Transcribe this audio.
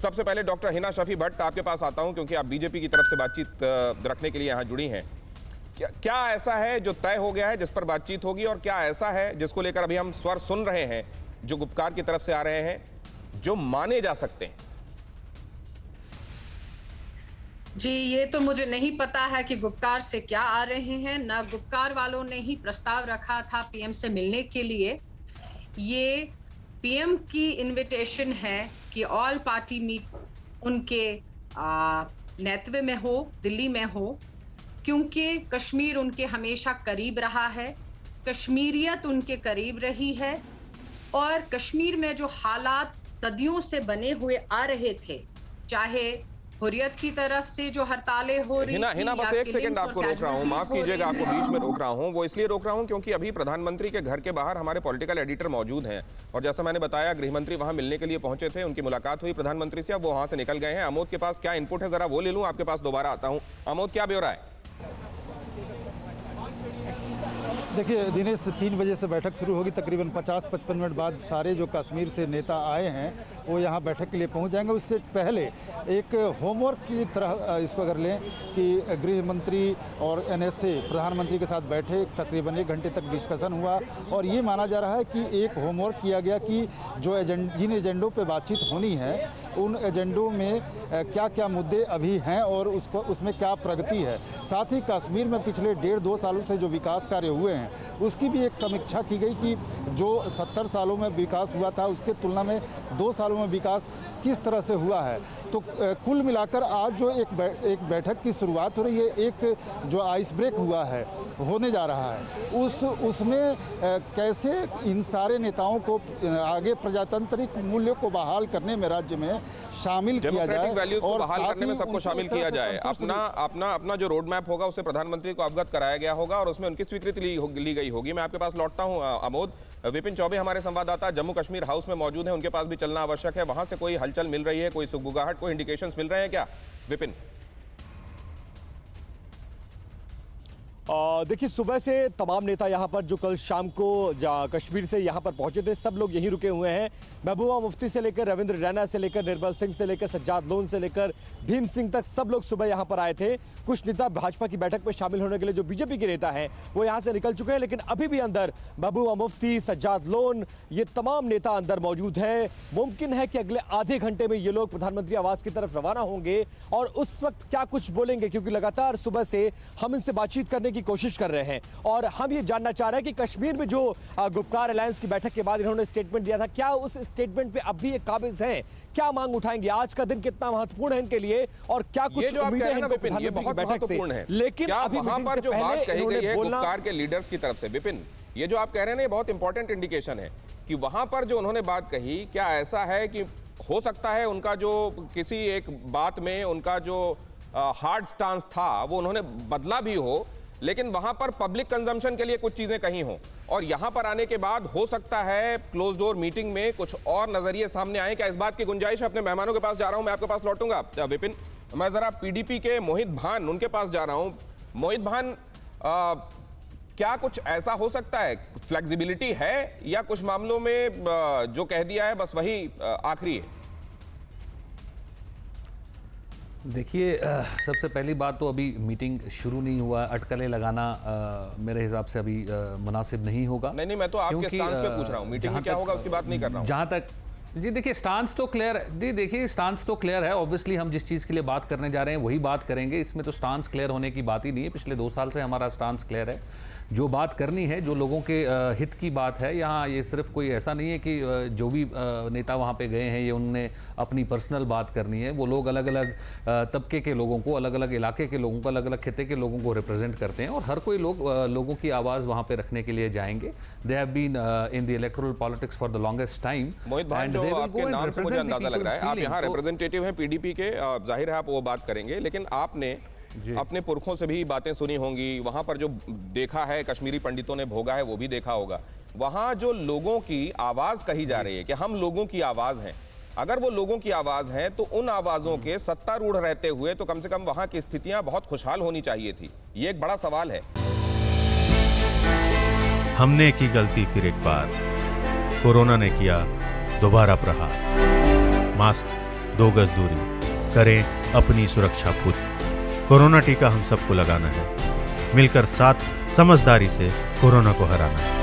सबसे पहले डॉक्टर हिना शफी भट्ट आपके पास आता हूं, क्योंकि आप बीजेपी की तरफ से बातचीत रखने के लिए यहां जुड़ी हैं। क्या ऐसा है जो तय हो गया है जिस पर बातचीत होगी, और क्या ऐसा है जिसको लेकर अभी हम स्वर सुन रहे हैं जो गुप्कार की तरफ से आ रहे हैं, जो माने जा सकते हैं? जी, ये तो मुझे नहीं पता है कि गुप्कार से क्या आ रहे हैं। ना गुप्कार वालों ने ही प्रस्ताव रखा था पीएम से मिलने के लिए। ये पीएम की इनविटेशन है कि ऑल पार्टी मीट उनके नेतृत्व में हो, दिल्ली में हो, क्योंकि कश्मीर उनके हमेशा करीब रहा है, कश्मीरियत उनके करीब रही है, और कश्मीर में जो हालात सदियों से बने हुए आ रहे थे, चाहे हुर्रियत की तरफ से जो हड़तालें हो रही थी, हिना बस एक सेकंड आपको रोक रहा हूं, माफ कीजिएगा, आपको बीच में रोक रहा हूं। वो इसलिए रोक रहा हूं क्योंकि अभी प्रधानमंत्री के घर के बाहर हमारे पॉलिटिकल एडिटर मौजूद हैं, और जैसा मैंने बताया गृह मंत्री वहां मिलने के लिए पहुंचे थे, उनकी मुलाकात हुई प्रधानमंत्री से, अब वो वहां से निकल गए हैं। आमोद के पास क्या इनपुट है, जरा वो ले लूं, आपके पास दोबारा आता हूं। आमोद, क्या ब्यौरा है? देखिए दिनेश, 3 बजे से बैठक शुरू होगी। तकरीबन 50-55 मिनट बाद सारे जो कश्मीर से नेता आए हैं वो यहाँ बैठक के लिए पहुँच जाएंगे। उससे पहले एक होमवर्क की तरह इसको अगर लें कि गृह मंत्री और एनएसए प्रधानमंत्री के साथ बैठे, तकरीबन 1 घंटे तक डिस्कशन हुआ, और ये माना जा रहा है कि एक होमवर्क किया गया कि जो जिन एजेंडों पर बातचीत होनी है उन एजेंडों में क्या क्या मुद्दे अभी हैं और उसमें क्या प्रगति है। साथ ही कश्मीर में पिछले 1.5-2 सालों से जो विकास कार्य हुए हैं उसकी भी एक समीक्षा की गई कि जो 70 सालों में विकास हुआ था उसके तुलना में 2 सालों में विकास किस तरह से हुआ है। तो कुल मिलाकर आज जो एक बैठक की शुरुआत हो रही है, एक जो आइस ब्रेक हुआ है, होने जा रहा है, उसमें कैसे इन सारे नेताओं को आगे प्रजातांत्रिक मूल्यों को बहाल करने में राज्य में शामिल किया जाए वैल्यूज को बहाल करने में सबको शामिल किया जाए। अपना जो रोड मैप होगा उसे प्रधानमंत्री को अवगत कराया गया होगा और उसमें उनकी स्वीकृति ली गई होगी। मैं आपके पास लौटता हूं आमोद। विपिन चौबे हमारे संवाददाता जम्मू कश्मीर हाउस में मौजूद हैं, उनके पास भी चलना आवश्यक है। वहां से कोई हलचल मिल रही है, कोई सुगबुगाहट, कोई इंडिकेशंस मिल रहे हैं क्या विपिन? देखिए, सुबह से तमाम नेता यहाँ पर जो कल शाम को कश्मीर से यहाँ पर पहुंचे थे, सब लोग यहीं रुके हुए हैं। महबूबा मुफ्ती से लेकर रविंद्र रैना से लेकर निर्मल सिंह से लेकर सज्जाद लोन से लेकर भीम सिंह तक सब लोग सुबह यहाँ पर आए थे। कुछ नेता भाजपा की बैठक में शामिल होने के लिए जो बीजेपी के नेता हैं वो यहाँ से निकल चुके हैं, लेकिन अभी भी अंदर महबूबा मुफ्ती, सज्जाद लोन, ये तमाम नेता अंदर मौजूद हैं। मुमकिन है कि अगले आधे घंटे में ये लोग प्रधानमंत्री आवास की तरफ रवाना होंगे और उस वक्त क्या कुछ बोलेंगे, क्योंकि लगातार सुबह से हम इनसे बातचीत करने की कोशिश कर रहे हैं और हम ये जानना चाह रहे हैं कि कश्मीर में जो गुप्कार अलायंस की बैठक के बाद इन्होंने स्टेटमेंट दिया था, क्या उस स्टेटमेंट पे अब भी एक काबिज है, क्या मांग उठाएंगे, आज का दिन कितना महत्वपूर्ण है इनके लिए और क्या कुछ उम्मीदें हैं इनको प्रधानमंत्री की बैठक से। लेकिन अभी वहां पर जो बात कही गई है गुप्कार के लीडर्स की तरफ से, विपिन, ये जो आप कह रहे हैं ना, ये बहुत इंपॉर्टेंट इंडिकेशन है कि वहां पर जो उन्होंने बात कही, क्या ऐसा है कि हो सकता है उनका जो किसी एक बात में उनका जो हार्ड स्टांस था वो उन्होंने बदला भी हो, लेकिन वहां पर पब्लिक कंजम्पशन के लिए कुछ चीजें कही हों और यहां पर आने के बाद हो सकता है क्लोज डोर मीटिंग में कुछ और नजरिए सामने आए? क्या इस बात की गुंजाइश है? अपने मेहमानों के पास जा रहा हूं, मैं आपके पास लौटूंगा विपिन। मैं जरा पीडीपी के मोहित भान, उनके पास जा रहा हूं। मोहित भान, क्या कुछ ऐसा हो सकता है, फ्लेक्सिबिलिटी है या कुछ मामलों में जो कह दिया है बस वही आखिरी है? देखिए, सबसे पहली बात तो अभी मीटिंग शुरू नहीं हुआ, अटकलें लगाना मेरे हिसाब से अभी मुनासिब नहीं होगा। नहीं, मैं तो आपके स्टांस पे पूछ रहा हूँ, मीटिंग में क्या होगा उसकी बात नहीं कर रहा हूँ। जहाँ तक जी देखिए, स्टांस तो क्लियर है। जी देखिए, स्टांस तो क्लियर है। ऑब्वियसली हम जिस चीज़ के लिए बात करने जा रहे हैं वही बात करेंगे, इसमें तो स्टांस क्लियर होने की बात ही नहीं है। पिछले 2 साल से हमारा स्टांस क्लियर है। जो बात करनी है, जो लोगों के हित की बात है, यहाँ ये सिर्फ कोई ऐसा नहीं है कि जो भी नेता वहाँ पे गए हैं ये उनने अपनी पर्सनल बात करनी है। वो लोग अलग अलग तबके के लोगों को, अलग अलग इलाके के लोगों को, अलग अलग खिते के लोगों को रिप्रेजेंट करते हैं और हर कोई लोगों की आवाज़ वहाँ पे रखने के लिए जाएंगे। They have been in the electoral politics for the longest time. Mohit Bhan, जो आपके नाम से मुझे अंदाजा लग रहा है, आप यहाँ रिप्रेजेंटेटिव हैं पीडीपी के, जाहिर है आप वो बात करेंगे, लेकिन आपने अपने पुरखों से भी बातें सुनी होंगी, वहां पर जो देखा है, कश्मीरी पंडितों ने भोगा है वो भी देखा होगा। वहां जो लोगों की आवाज कही जा रही है कि हम लोगों की आवाज हैं, अगर वो लोगों की आवाज है तो उन आवाजों के सत्तारूढ़ रहते हुए तो कम से कम वहां की स्थितियां बहुत खुशहाल होनी चाहिए थी। ये एक बड़ा सवाल है। हमने की गलती फिर एक बार, कोरोना ने किया दोबारा प्रहार। मास्क 2 गज दूरी, करें अपनी सुरक्षा पूरी। कोरोना टीका हम सबको लगाना है, मिलकर साथ समझदारी से कोरोना को हराना है।